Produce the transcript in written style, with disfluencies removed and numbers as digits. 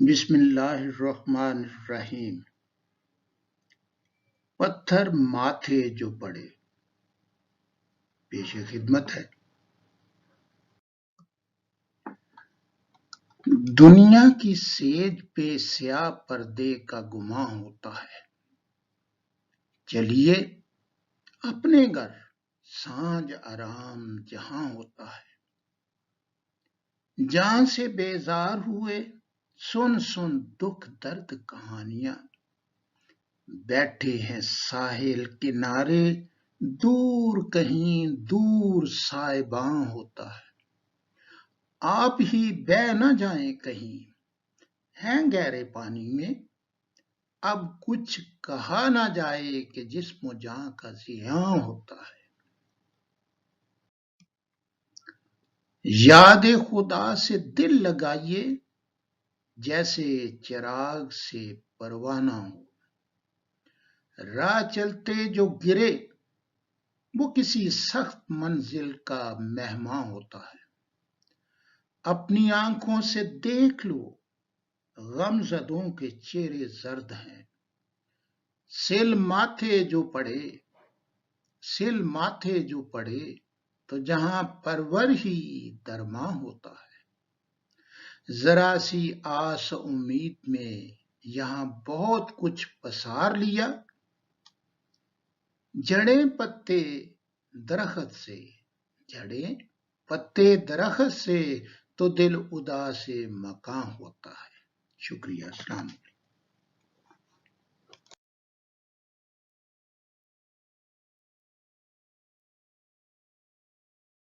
بسم اللہ الرحمن الرحیم۔ پتھر ماتھے جو پڑے، پیش خدمت ہے۔ دنیا کی سیج پہ سیاہ پردے کا گماں ہوتا ہے، چلیے اپنے گھر سانجھ آرام جہاں ہوتا ہے۔ جہاں سے بیزار ہوئے سن سن دکھ درد کہانیاں، بیٹھے ہیں ساحل کنارے دور کہیں دور سائباں ہوتا ہے۔ آپ ہی بہ نہ جائیں کہیں، ہیں گہرے پانی میں، اب کچھ کہا نہ جائے کہ جسم و جاں کا زیاں ہوتا ہے۔ یاد خدا سے دل لگائیے، جیسے چراغ سے پروانہ ہو۔ راہ چلتے جو گرے، وہ کسی سخت منزل کا مہماں ہوتا ہے۔ اپنی آنکھوں سے دیکھ لو، غم زدوں کے چہرے زرد ہیں۔ سل ماتھے جو پڑے تو جہاں پرور ہی درماں ہوتا ہے۔ ذرا سی آس امید میں یہاں بہت کچھ پسار لیا، جڑیں پتے درخت سے تو دل اداس مکاں ہوتا ہے۔ شکریہ، السلام علیکم۔